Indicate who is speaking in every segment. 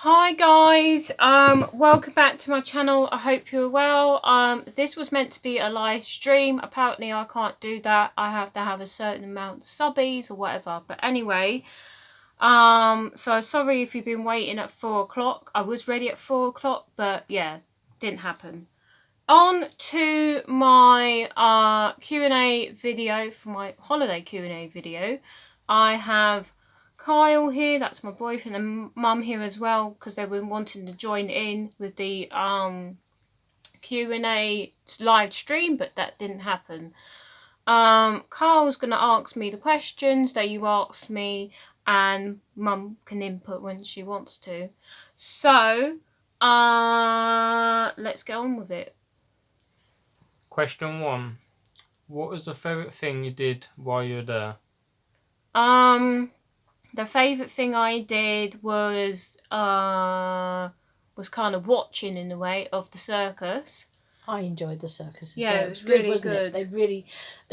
Speaker 1: Hi guys, welcome back to my channel. I hope you're well. This was meant to be a live stream. Apparently I can't do that. I have to have a certain amount of subbies or whatever. But anyway, so sorry if you've been waiting at 4 o'clock. I was ready at 4 o'clock, but yeah, didn't happen. On to my Q&A video for my holiday Q&A video. I have Kyle here, that's my boyfriend, and Mum here as well, because they've been wanting to join in with the Q&A live stream, but that didn't happen. Kyle's going to ask me the questions that you asked me, and Mum can input when she wants to. So, let's get on with it.
Speaker 2: Question 1. What was the favourite thing you did while you were there?
Speaker 1: The favourite thing I did was kind of watching in a way of the circus.
Speaker 3: I enjoyed the circus as
Speaker 1: Yeah,
Speaker 3: well.
Speaker 1: it was really good.
Speaker 3: They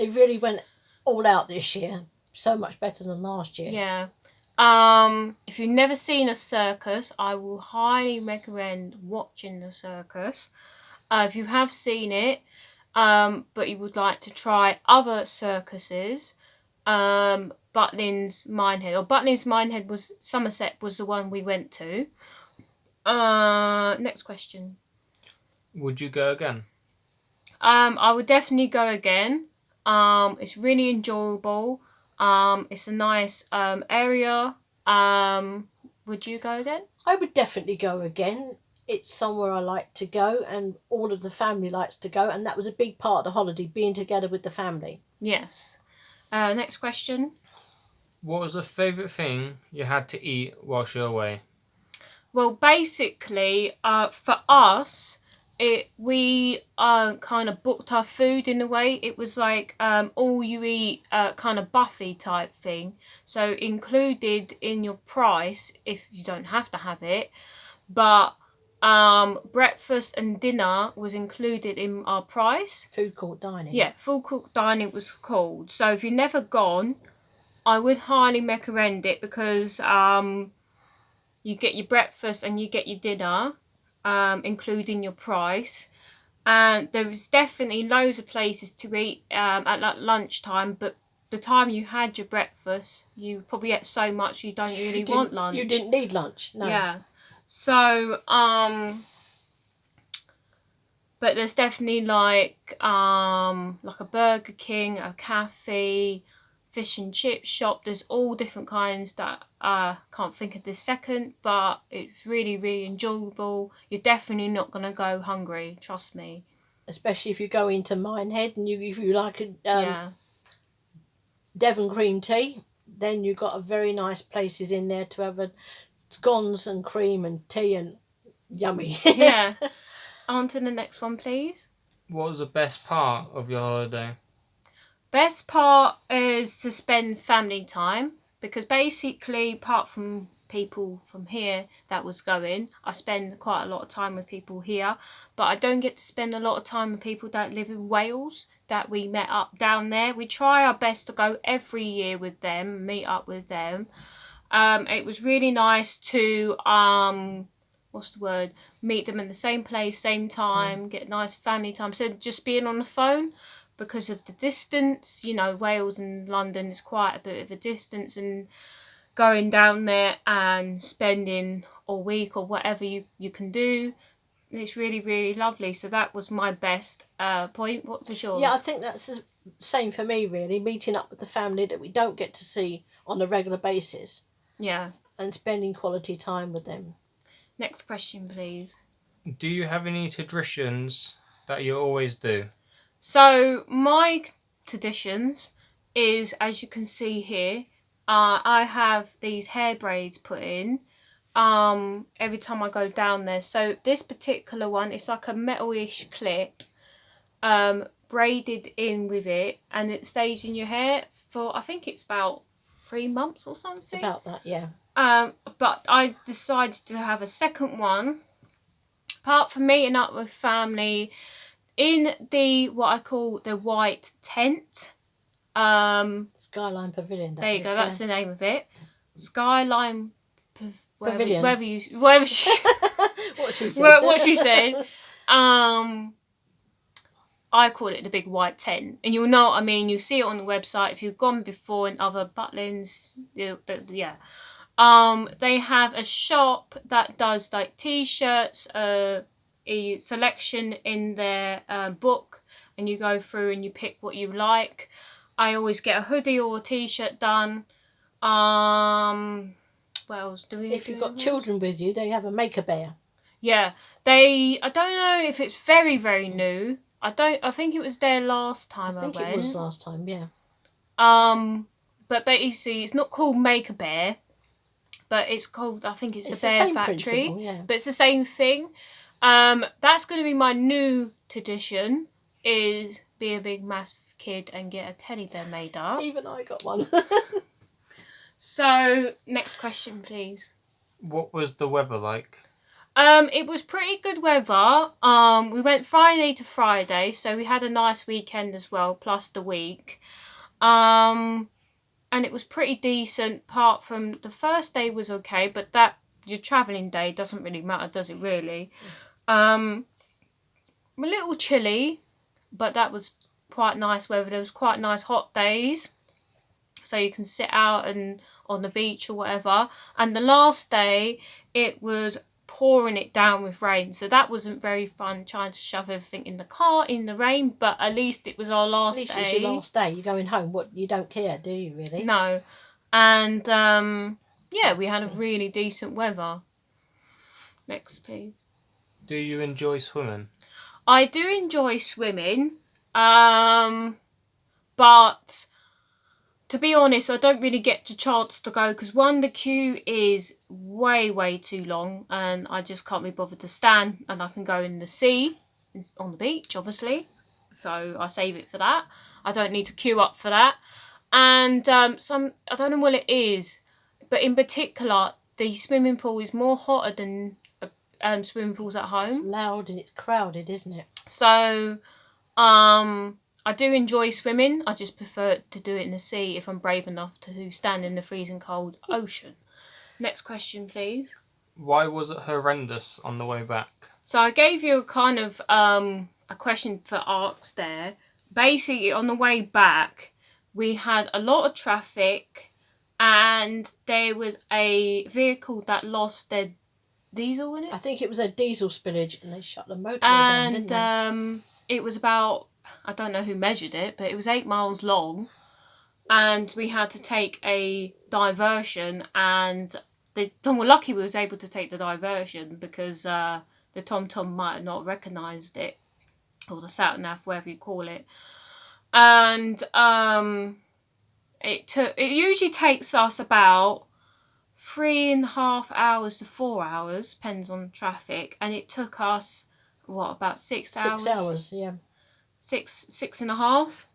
Speaker 3: really went all out this year. So much better than last year.
Speaker 1: Yeah. If you've never seen a circus, I will highly recommend watching the circus. If you have seen it, but you would like to try other circuses, Butlins Minehead, or Butlins Minehead was Somerset was the one we went to. Next question.
Speaker 2: Would you go again?
Speaker 1: I would definitely go again. It's really enjoyable. It's a nice area. Would you go again?
Speaker 3: I would definitely go again. It's somewhere I like to go, and all of the family likes to go, and that was a big part of the holiday, being together with the family.
Speaker 1: Yes. Next question.
Speaker 2: What was the favourite thing you had to eat whilst you were away?
Speaker 1: Well, basically, for us, we kind of booked our food in a way. It was like all you eat kind of buffet type thing. So included in your price, if you don't have to have it, but breakfast and dinner was included in our price.
Speaker 3: Food court dining.
Speaker 1: Yeah, full court dining was called. So if you've never gone, I would highly recommend it, because you get your breakfast and you get your dinner, including your price. And there is definitely loads of places to eat at like lunchtime, but the time you had your breakfast, you probably ate so much you don't really want lunch.
Speaker 3: You didn't need lunch, no.
Speaker 1: Yeah. So, but there's definitely like a Burger King, a cafe, fish and chip shop. There's all different kinds that I can't think of this second, but it's really, really enjoyable. You're definitely not going to go hungry, trust me.
Speaker 3: Especially if you go into Minehead and if you like a
Speaker 1: Yeah.
Speaker 3: Devon cream tea, then you've got a very nice places in there to have scones and cream and tea, and yummy.
Speaker 1: Yeah. On to the next one, please.
Speaker 2: What was the best part of your holiday?
Speaker 1: Best part is to spend family time, because basically, apart from people from here that was going, I spend quite a lot of time with people here, but I don't get to spend a lot of time with people that live in Wales that we met up down there. We try our best to go every year with them, meet up with them. It was really nice to meet them in the same place, same time, get nice family time. So just being on the phone, because of the distance, you know, Wales and London is quite a bit of a distance, and going down there and spending a week or whatever you can do, it's really, really lovely. So that was my best point. What was yours?
Speaker 3: Yeah, I think that's the same for me, really, meeting up with the family that we don't get to see on a regular basis.
Speaker 1: Yeah.
Speaker 3: And spending quality time with them.
Speaker 1: Next question, please.
Speaker 2: Do you have any traditions that you always do?
Speaker 1: So my traditions is, as you can see here, I have these hair braids put in every time I go down there. So this particular one, it's like a metal-ish clip braided in with it, and it stays in your hair for, I think it's about 3 months or something.
Speaker 3: It's about that, yeah.
Speaker 1: But I decided to have a second one, apart from meeting up with family, in the, what I call the white tent.
Speaker 3: Skyline Pavilion.
Speaker 1: There you go, that's the name of it. Skyline
Speaker 3: Pavilion.
Speaker 1: wherever she,
Speaker 3: What she said.
Speaker 1: what she said. I call it the big white tent, and you'll know what I mean. You see it on the website if you've gone before in other Butlins. Yeah. They have a shop that does like t-shirts, a selection in their book, and you go through and you pick what you like. I always get a hoodie or a t-shirt done. What else do we?
Speaker 3: If you've got children with you, they have a Make-A-Bear.
Speaker 1: Yeah, I don't know if it's very, very new. I think it was there last time I went.
Speaker 3: I think it was last time, yeah.
Speaker 1: But basically, it's not called Make-A-Bear, but it's called, I think it's the Bear
Speaker 3: same
Speaker 1: Factory.
Speaker 3: Yeah.
Speaker 1: But it's the same thing. That's going to be my new tradition, is be a big massive kid and get a teddy bear made up.
Speaker 3: Even I got one.
Speaker 1: So, next question, please.
Speaker 2: What was the weather like?
Speaker 1: It was pretty good weather. We went Friday to Friday, so we had a nice weekend as well, plus the week. And it was pretty decent, apart from the first day was okay, but that, your travelling day doesn't really matter, does it really? A little chilly, but that was quite nice weather. There was quite nice hot days, so you can sit out and on the beach or whatever. And the last day, it was pouring it down with rain, so that wasn't very fun, trying to shove everything in the car in the rain, but at least it was our last day.
Speaker 3: At least it's your last day. You're going home. What, you don't care, do you, really?
Speaker 1: No. And yeah, we had a really decent weather. Next, please.
Speaker 2: Do you enjoy swimming?
Speaker 1: I do enjoy swimming, but to be honest, I don't really get the chance to go because, one, the queue is way too long and I just can't be bothered to stand, and I can go in the sea, on the beach, obviously. So I save it for that. I don't need to queue up for that. And I don't know what it is, but in particular, the swimming pool is more hotter than swimming pools at home.
Speaker 3: It's loud and it's crowded, isn't it?
Speaker 1: So, I do enjoy swimming. I just prefer to do it in the sea if I'm brave enough to stand in the freezing cold ocean. Next question, please.
Speaker 2: Why was it horrendous on the way back?
Speaker 1: So I gave you a kind of a question for arcs there. Basically, on the way back, we had a lot of traffic and there was a vehicle that lost their diesel in it.
Speaker 3: I think it was a diesel spillage and they shut the motorway down, didn't they?
Speaker 1: And it was about, I don't know who measured it, but it was 8 miles long, and we had to take a diversion, and we were lucky we was able to take the diversion because the TomTom might have not recognised it, or the sat-nav, whatever you call it. And it usually takes us about 3.5 hours to 4 hours, depends on traffic, and it took us about 6 hours?
Speaker 3: 6 hours, yeah.
Speaker 1: 6.5.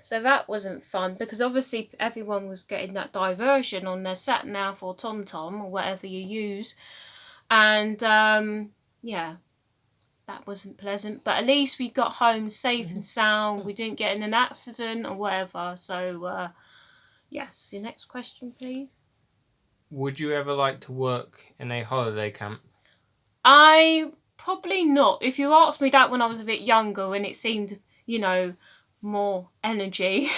Speaker 1: So that wasn't fun because obviously everyone was getting that diversion on their sat nav or TomTom or whatever you use, and yeah, that wasn't pleasant. But at least we got home safe and sound. We didn't get in an accident or whatever. So yes, your next question, please.
Speaker 2: Would you ever like to work in a holiday camp?
Speaker 1: I probably not. If you asked me that when I was a bit younger, when it seemed, more energy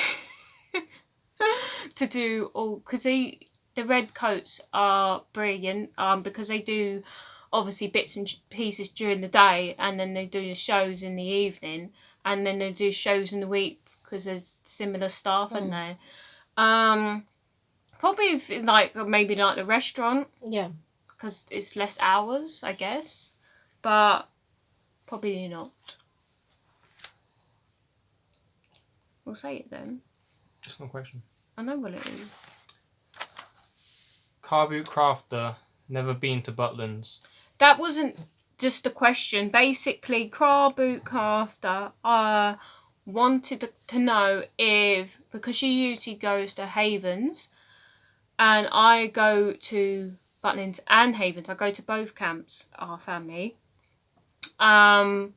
Speaker 1: to do all, because the red coats are brilliant, because they do obviously bits and pieces during the day, and then they do the shows in the evening, and then they do shows in the week because there's similar staff, aren't there? Probably maybe like the restaurant.
Speaker 3: Yeah.
Speaker 1: Because it's less hours, I guess. But probably not. We'll say it then.
Speaker 2: Just one question.
Speaker 1: I know what it is.
Speaker 2: Car boot crafter, never been to Butlins.
Speaker 1: That wasn't just a question. Basically, car boot crafter wanted to know if, because she usually goes to Havens, and I go to Butlins and Havens. I go to both camps, our family. And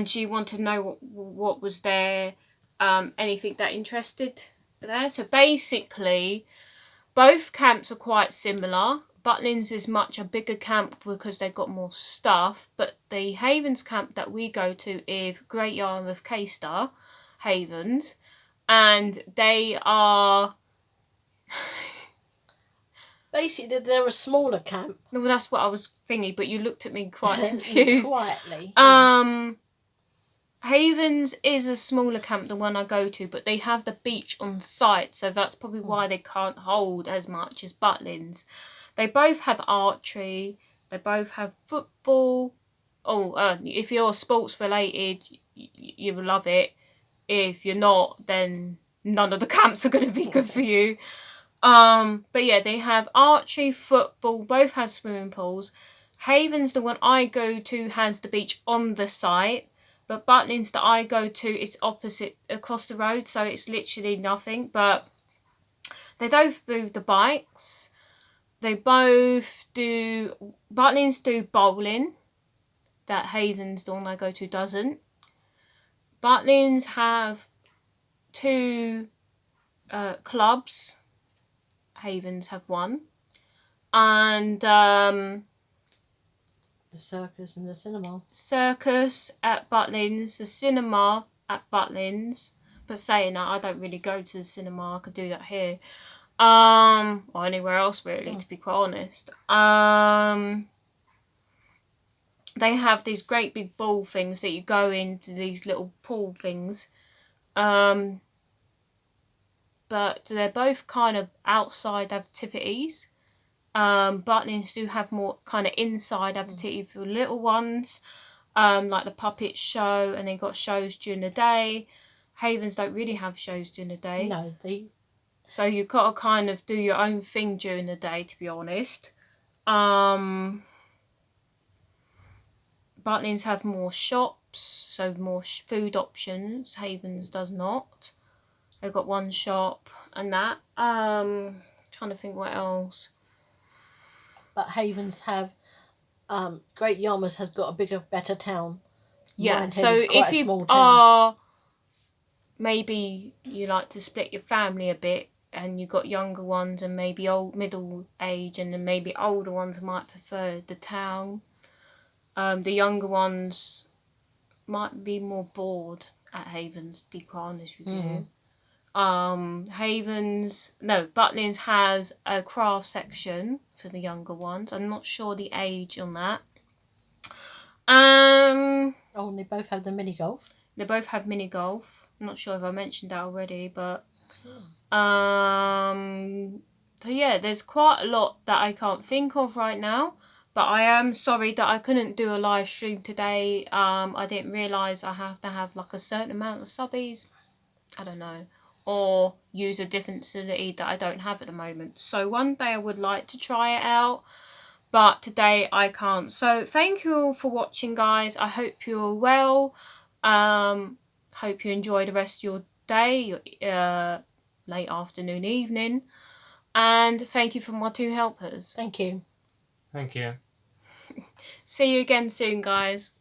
Speaker 1: she wanted to know what was there, anything that interested there. So basically, both camps are quite similar. Butlins is much a bigger camp because they've got more stuff, but the Havens camp that we go to is Great Yarmouth K-Star Havens, and they are
Speaker 3: Basically, they're a smaller camp.
Speaker 1: well, that's what I was thinking, but you looked at me quite confused.
Speaker 3: Quietly.
Speaker 1: Havens is a smaller camp than one I go to, but they have the beach on site, so that's probably why they can't hold as much as Butlins. They both have archery, they both have football. If you're sports related, you will love it. If you're not, then none of the camps are going to be good for you. But yeah, they have archery, football, both have swimming pools. Havens, the one I go to, has the beach on the site. But Butlins that I go to is opposite across the road, so it's literally nothing. But they both do the bikes. They both do... Butlins do bowling. That Havens, the one I go to, doesn't. Butlins have 2 clubs. Havens have 1. And...
Speaker 3: the circus and the cinema.
Speaker 1: Circus at Butlins, the cinema at Butlins. But saying that, I don't really go to the cinema. I could do that here. Or anywhere else really, to be quite honest. They have these great big ball things that you go into, these little pool things. But they're both kind of outside activities. Butlins do have more kind of inside activity for little ones, like the puppet show, and they got shows during the day. Havens don't really have shows during the day.
Speaker 3: No,
Speaker 1: So you've got to kind of do your own thing during the day, to be honest. Butlins have more shops, so more food options. Havens does not. They've got 1 shop and that. Trying to think what else.
Speaker 3: but Havens have... Great Yarmouth has got a bigger, better town.
Speaker 1: Yeah,
Speaker 3: Minehead
Speaker 1: so
Speaker 3: is quite
Speaker 1: if
Speaker 3: a
Speaker 1: you
Speaker 3: small town.
Speaker 1: are... Maybe you like to split your family a bit, and you've got younger ones and maybe old middle age, and then maybe older ones might prefer the town. The younger ones might be more bored at Havens, to be quite honest with you. Butlins has a craft section for the younger ones. I'm not sure the age on that.
Speaker 3: And they both have the mini golf.
Speaker 1: They both have mini golf. I'm not sure if I mentioned that already, but so yeah, there's quite a lot that I can't think of right now. But I am sorry that I couldn't do a live stream today. I didn't realise I have to have like a certain amount of subbies. I don't know. Or use a different facility that I don't have at the moment. So one day I would like to try it out. But today I can't. So thank you all for watching, guys. I hope you're well. Hope you enjoy the rest of your day, your late afternoon, evening. And thank you for my 2 helpers.
Speaker 3: Thank you.
Speaker 2: Thank you.
Speaker 1: See you again soon, guys.